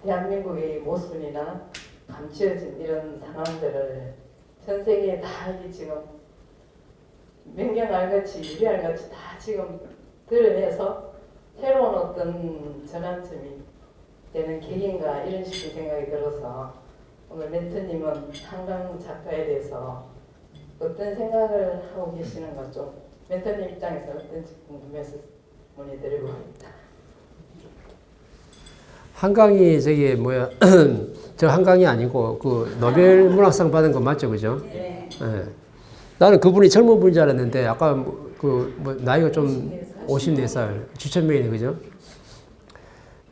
대한민국의 모순이나 감추어진 이런 상황들을 전 세계에 다 지금 맹경알같이 유리알같이 다 지금 드러내서 새로운 어떤 전환점이 되는 계기인가 이런 식의 생각이 들어서 오늘 멘토님은 한강 작가에 대해서 어떤 생각을 하고 계시는가 좀 멘토님 입장에서 어떤지 궁금해서 문의드리고 있다. 한강이 저기 뭐야 저 한강이 아니고 그 노벨 문학상 받은 거 맞죠, 그죠? 네. 네. 나는 그분이 젊은 분인 줄 알았는데 아까 뭐 나이가 좀 54살, 주천명이네, 그죠?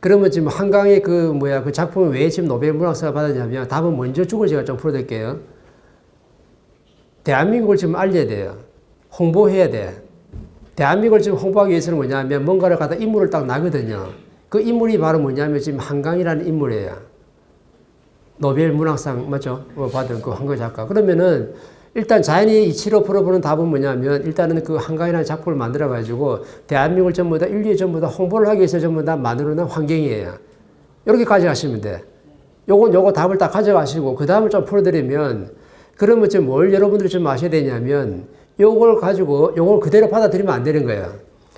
그러면 지금 한강의 그 작품은 왜 지금 노벨 문학상을 받았냐면 답은 먼저 주고 제가 좀 풀어드릴게요. 대한민국을 지금 알려야 돼요. 홍보해야 돼. 대한민국을 지금 홍보하기 위해서는 뭐냐면 뭔가를 갖다 인물을 딱 나거든요. 그 인물이 바로 뭐냐면 지금 한강이라는 인물이에요. 노벨 문학상 맞죠? 받은 그 한강 작가. 그러면은 일단 자연히 이치로 풀어보는 답은 뭐냐면 일단은 그 한강이라는 작품을 만들어 가지고 대한민국을 전부 다 인류에 전부 다 홍보를 하기 위해서 전부 다 만들어낸 환경이에요. 이렇게 가져가시면 돼. 요거 답을 딱 가져가시고 그 다음을 좀 풀어드리면 그러면 지금 뭘 여러분들이 좀 아셔야 되냐면 요걸 가지고 요걸 그대로 받아들이면 안 되는 거예요.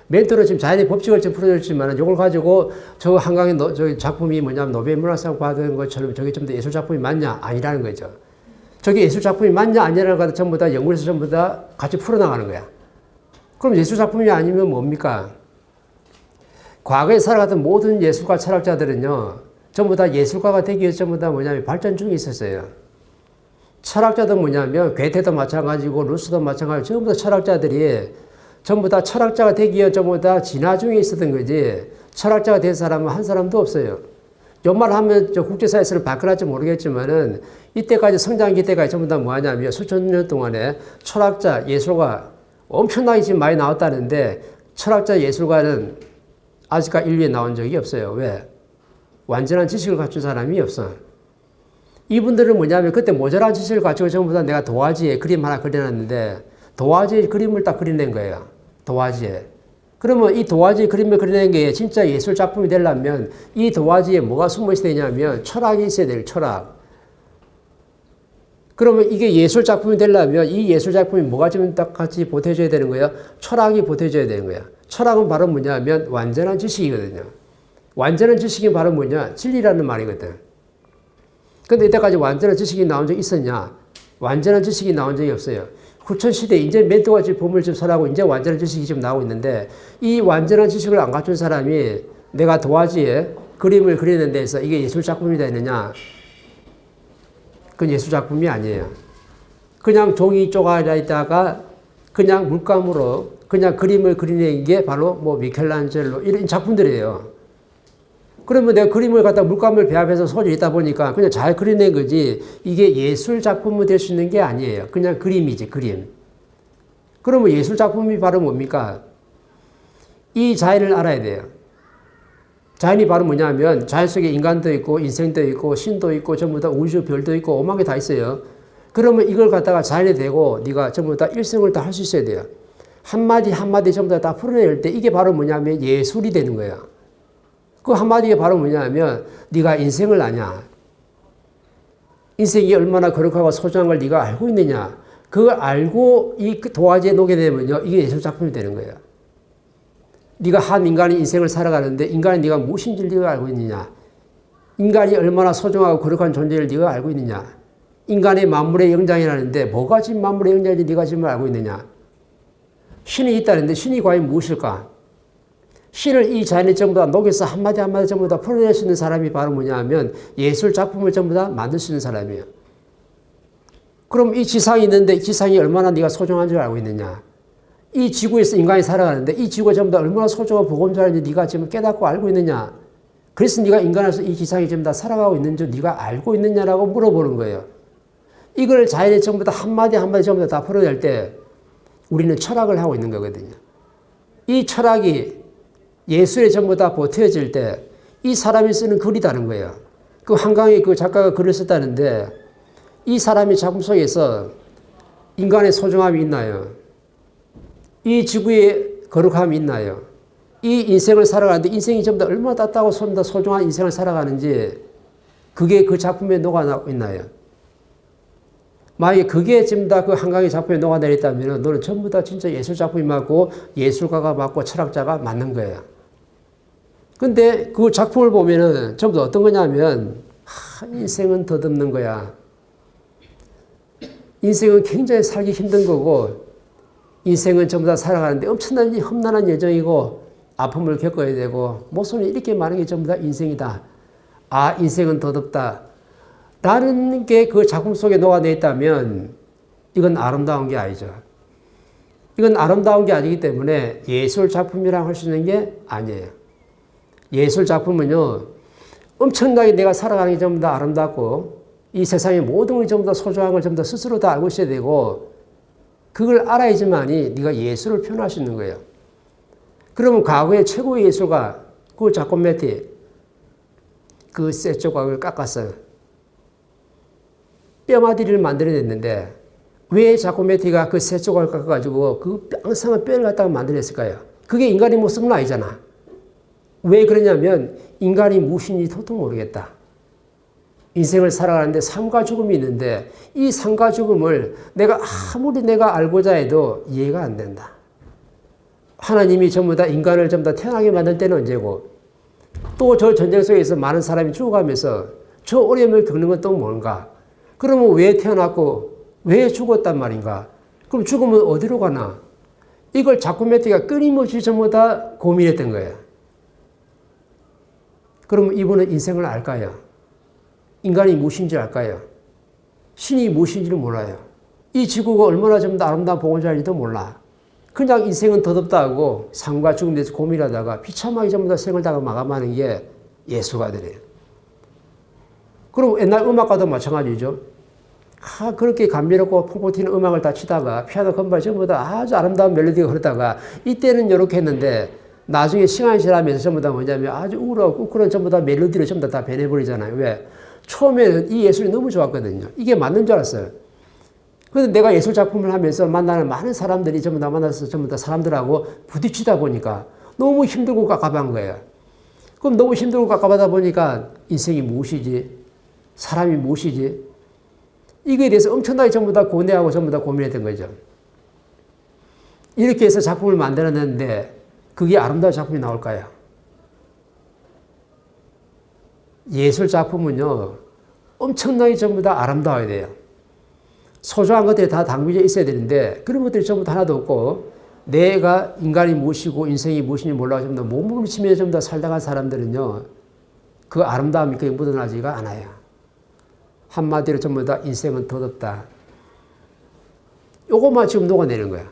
멘토로 지금 자연의 법칙을 좀 풀어줬지만 요걸 가지고 저 한강의 저 작품이 뭐냐면 노벨 문학상 받은 것처럼 저게 좀 더 예술 작품이 맞냐 아니라는 거죠. 저게 예술 작품이 맞냐 아니냐를 갖다 전부 다 연구해서 전부 다 같이 풀어나가는 거야. 그럼 예술 작품이 아니면 뭡니까? 과거에 살아갔던 모든 예술가 철학자들은요 전부 다 예술가가 되기 위해서 전부 다 뭐냐면 발전 중에 있었어요. 철학자도 뭐냐면 괴테도 마찬가지고 루스도 마찬가지고 전부 다 철학자들이 전부 다 철학자가 되기 위해 전부 다 진화 중에 있었던 거지 철학자가 된 사람은 한 사람도 없어요. 요말 하면 저 국제사회에서는 발끈할지 모르겠지만은 이때까지 성장기 때까지 전부 다 뭐하냐면 수천 년 동안에 철학자, 예술가 엄청나게 지금 많이 나왔다는데 철학자, 예술가는 아직까지 인류에 나온 적이 없어요. 왜? 완전한 지식을 갖춘 사람이 없어. 이분들은 뭐냐면 그때 모자란 지식을 가지고 전부 다 내가 도화지에 그림 하나 그려놨는데 도화지에 그림을 딱 그려낸 거예요. 도화지에. 그러면 이 도화지에 그림을 그려낸 게 진짜 예술 작품이 되려면 이 도화지에 뭐가 숨어 있어야 되냐면 철학이 있어야 돼요. 철학. 그러면 이게 예술 작품이 되려면 이 예술 작품이 뭐가 좀 딱 같이 보태줘야 되는 거예요? 철학이 보태줘야 되는 거예요. 철학은 바로 뭐냐면 완전한 지식이거든요. 완전한 지식이 바로 뭐냐? 진리라는 말이거든. 근데 이때까지 완전한 지식이 나온 적이 있었냐? 완전한 지식이 나온 적이 없어요. 후천시대 이제 멘토가 지금 보물 좀 설하고 이제 완전한 지식이 지금 나오고 있는데 이 완전한 지식을 안 갖춘 사람이 내가 도화지에 그림을 그리는 데서 이게 예술 작품이 되느냐? 그건 예술 작품이 아니에요. 그냥 종이 쪼가리다가 그냥 물감으로 그냥 그림을 그리는 게 바로 뭐 미켈란젤로 이런 작품들이에요. 그러면 내가 그림을 갖다 물감을 배합해서 소질이 있다 보니까 그냥 잘 그려낸 거지 이게 예술 작품이 될 수 있는 게 아니에요. 그냥 그림이지, 그림. 그러면 예술 작품이 바로 뭡니까? 이 자연을 알아야 돼요. 자연이 바로 뭐냐면 자연 속에 인간도 있고 인생도 있고 신도 있고 전부 다 우주 별도 있고 오만 개 다 있어요. 그러면 이걸 갖다가 자연에 대고 네가 전부 다 일성을 다 할 수 있어야 돼요. 한마디 한마디 전부 다 풀어낼 때 이게 바로 뭐냐면 예술이 되는 거예요. 그 한마디가 바로 뭐냐면 네가 인생을 아냐. 인생이 얼마나 거룩하고 소중한 걸 네가 알고 있느냐. 그걸 알고 이 도화지에 놓게 되면요. 이게 예술 작품이 되는 거예요. 네가 한 인간의 인생을 살아가는데 인간이 네가 무엇인지를 네가 알고 있느냐. 인간이 얼마나 소중하고 거룩한 존재를 네가 알고 있느냐. 인간의 만물의 영장이라는데 뭐가 지금 만물의 영장인지 네가 지금 알고 있느냐. 신이 있다는데 신이 과연 무엇일까? 신을 이 자연에 전부 다 녹여서 한마디 한마디 전부 다 풀어낼 수 있는 사람이 바로 뭐냐 하면 예술 작품을 전부 다 만들 수 있는 사람이에요. 그럼 이 지상이 있는데 이 지상이 얼마나 네가 소중한 줄 알고 있느냐. 이 지구에서 인간이 살아가는데 이 지구가 전부 다 얼마나 소중한 보금자리인지 네가 지금 깨닫고 알고 있느냐. 그래서 네가 인간으로서 이 지상이 전부 다 살아가고 있는 줄 네가 알고 있느냐라고 물어보는 거예요. 이걸 자연에 전부 다 한마디 한마디 전부 다 풀어낼 때 우리는 철학을 하고 있는 거거든요. 이 철학이 예술에 전부 다 보태어질 때 이 사람이 쓰는 글이다는 거예요. 그 한강에 그 작가가 글을 썼다는데 이 사람의 작품 속에서 인간의 소중함이 있나요? 이 지구의 거룩함이 있나요? 이 인생을 살아가는데 인생이 전부 다 얼마나 따뜻하고 소중한 인생을 살아가는지 그게 그 작품에 녹아나고 있나요? 만약에 그게 지금 다 그 한강의 작품에 녹아내렸다면 너는 전부 다 진짜 예술 작품이 맞고 예술가가 맞고 철학자가 맞는 거예요. 근데 그 작품을 보면은 전부 다 어떤 거냐면 인생은 덧없는 거야. 인생은 굉장히 살기 힘든 거고 인생은 전부 다 살아가는데 엄청난 험난한 여정이고 아픔을 겪어야 되고 모순이 이렇게 많은 게 전부 다 인생이다. 아, 인생은 덧없다. 라는 게 그 작품 속에 녹아내 있다면 이건 아름다운 게 아니죠. 이건 아름다운 게 아니기 때문에 예술 작품이라고 할 수 있는 게 아니에요. 예술 작품은요, 엄청나게 내가 살아가는 게 전부 다 아름답고 이 세상의 모든 걸 전부 다 소중한 걸 전부 다 스스로 다 알고 있어야 되고 그걸 알아야지만이 네가 예술을 표현할 수 있는 거예요. 그러면 과거의 최고의 예술가 그 자코메티 그 쇠 조각을 깎았어요. 뼈마디를 만들어냈는데 왜 자코메티가 그 쇠 조각을 깎아가지고 그 쌍쌍한 뼈를 갖다가 만들어냈을까요? 그게 인간의 모습은 아니잖아. 왜 그러냐면 인간이 무엇인지 도통 모르겠다. 인생을 살아가는데 삶과 죽음이 있는데 이 삶과 죽음을 아무리 내가 알고자 해도 이해가 안 된다. 하나님이 전부 다 인간을 전부 다 태어나게 만들 때는 언제고 또 저 전쟁 속에서 많은 사람이 죽어가면서 저 어려움을 겪는 건 또 뭔가? 그러면 왜 태어났고 왜 죽었단 말인가? 그럼 죽으면 어디로 가나? 이걸 자코메티가 끊임없이 전부 다 고민했던 거예요. 그럼 이분은 인생을 알까요? 인간이 무엇인지 알까요? 신이 무엇인지를 몰라요. 이 지구가 얼마나 좀 더 아름다운 보금자리도 몰라. 그냥 인생은 덧없다 하고 삶과 죽음에 대해서 고민하다가 비참하게 전부 다 생을 다 마감하는 게 예술가들이에요. 그럼 옛날 음악가도 마찬가지죠. 그렇게 감미롭고 펑펑 튀는 음악을 다 치다가 피아노 건반 전부 다 아주 아름다운 멜로디가 흐르다가 이때는 이렇게 했는데 나중에 시간이 지나면서 전부 다 뭐냐면 아주 우울하고 ቁ꾸런 전부 다 멜로디를 전부 다 변해버리잖아요. 왜? 처음에는 이 예술이 너무 좋았거든요. 이게 맞는 줄 알았어요. 그런데 내가 예술 작품을 하면서 만나는 많은 사람들이 전부 다 만나서 전부 다 사람들하고 부딪히다 보니까 너무 힘들고 깝깝한 거예요. 그럼 너무 힘들고 깝깝하다 보니까 인생이 무엇이지? 사람이 무엇이지? 이거에 대해서 엄청나게 전부 다 고뇌하고 전부 다 고민했던 거죠. 이렇게 해서 작품을 만들어냈는데 그게 아름다운 작품이 나올까요? 예술 작품은요, 엄청나게 전부 다 아름다워야 돼요. 소중한 것들이 다 담겨져 있어야 되는데 그런 것들이 전부 다 하나도 없고 내가 인간이 무엇이고 인생이 무엇인지 몰라서 전부 다 몸부림치며 전부 다 살다간 사람들은요, 그 아름다움이 그게 묻어나지가 않아요. 한마디로 전부 다 인생은 덧없다. 요것만 지금 녹아내는 거야.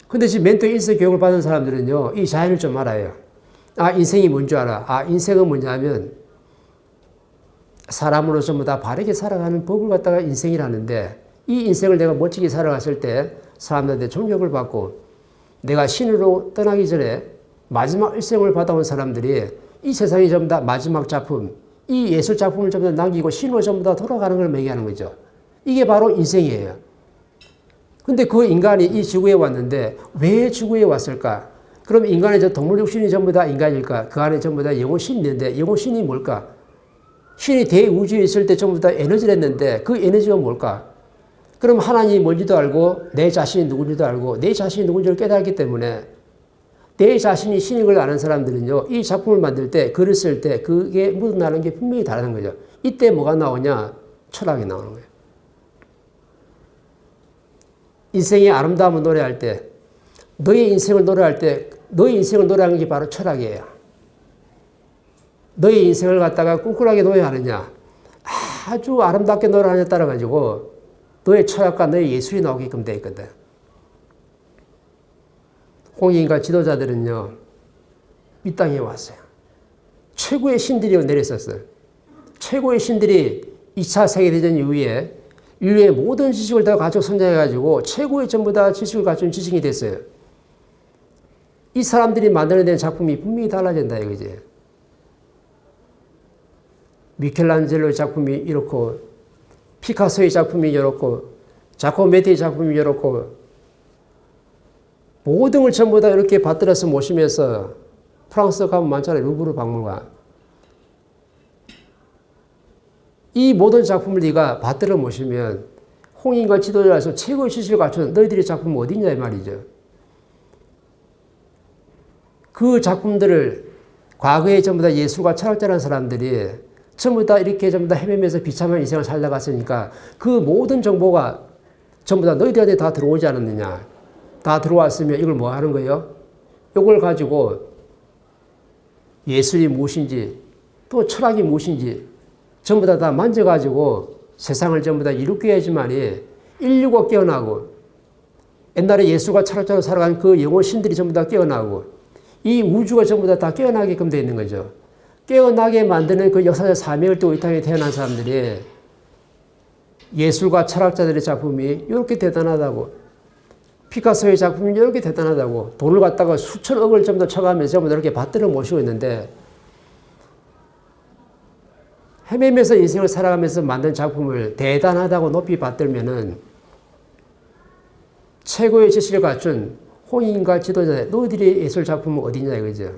근데 지금 멘토 인생 교육을 받은 사람들은요, 이 자연을 좀 알아요. 아, 인생이 뭔 줄 알아. 아, 인생은 뭐냐면 사람으로 전부 다 바르게 살아가는 법을 갖다가 인생이라는데 이 인생을 내가 멋지게 살아갔을 때 사람들한테 존경을 받고 내가 신으로 떠나기 전에 마지막 일생을 받아온 사람들이 이 세상이 전부 다 마지막 작품, 이 예술 작품을 전부 다 남기고 신으로 전부 다 돌아가는 걸 얘기하는 거죠. 이게 바로 인생이에요. 근데 그 인간이 이 지구에 왔는데 왜 지구에 왔을까? 그럼 인간의 저 동물 육신이 전부 다 인간일까? 그 안에 전부 다 영혼신이 있는데 영혼신이 뭘까? 신이 대우주에 있을 때 전부 다 에너지를 했는데 그 에너지가 뭘까? 그럼 하나님이 뭔지도 알고 내 자신이 누군지도 알고 내 자신이 누군지를 깨달았기 때문에 내 자신이 신인 걸 아는 사람들은요, 이 작품을 만들 때, 글을 쓸 때 그게 묻어나는 게 분명히 다르는 거죠. 이때 뭐가 나오냐? 철학이 나오는 거예요. 인생의 아름다움을 노래할 때, 너의 인생을 노래할 때, 너의 인생을 노래하는 게 바로 철학이에요. 너의 인생을 갖다가 꿀꿀하게 노래하느냐, 아주 아름답게 노래하느냐에 따라가지고 너의 철학과 너의 예술이 나오게끔 되어 있거든. 홍익인가 지도자들은요, 이 땅에 왔어요. 최고의 신들이 내렸었어요. 최고의 신들이 2차 세계대전 이후에 인류의 모든 지식을 다 가지고 성장해가지고 최고의 전부 다 지식을 갖춘 지식이 됐어요. 이 사람들이 만들어낸 작품이 분명히 달라진다 이거지. 미켈란젤로의 작품이 이렇고 피카소의 작품이 이렇고 자코메티의 작품이 이렇고 모든 걸 전부 다 이렇게 받들어서 모시면서 프랑스 가면 많잖아요. 루브르 박물관. 이 모든 작품을 네가 받들어 모시면 홍인과 지도자에서 최고의 지식을 갖춘 너희들의 작품은 어디냐 이 말이죠. 그 작품들을 과거에 전부 다 예술과 철학자라는 사람들이 전부 다 이렇게 전부 다 헤매면서 비참한 인생을 살다갔으니까 그 모든 정보가 전부 다 너희들한테 다 들어오지 않았느냐. 다 들어왔으면 이걸 뭐 하는 거예요? 이걸 가지고 예술이 무엇인지 또 철학이 무엇인지 전부 다 만져가지고 세상을 전부 다 이롭게 해야지만이 인류가 깨어나고 옛날에 예술과 철학자로 살아간 그 영혼 신들이 전부 다 깨어나고 이 우주가 전부 다 깨어나게끔 되어 있는 거죠. 깨어나게 만드는 그 역사적 사명을 또 이 땅에 태어난 사람들이 예술과 철학자들의 작품이 이렇게 대단하다고 피카소의 작품이 이렇게 대단하다고 돈을 갖다가 수천억을 전부 다 쳐가면서 전부 다 이렇게 받들어 모시고 있는데 헤매면서 인생을 살아가면서 만든 작품을 대단하다고 높이 받들면은 최고의 지식을 갖춘 홍인과 지도자 너희들의 예술 작품은 어디냐 이거죠.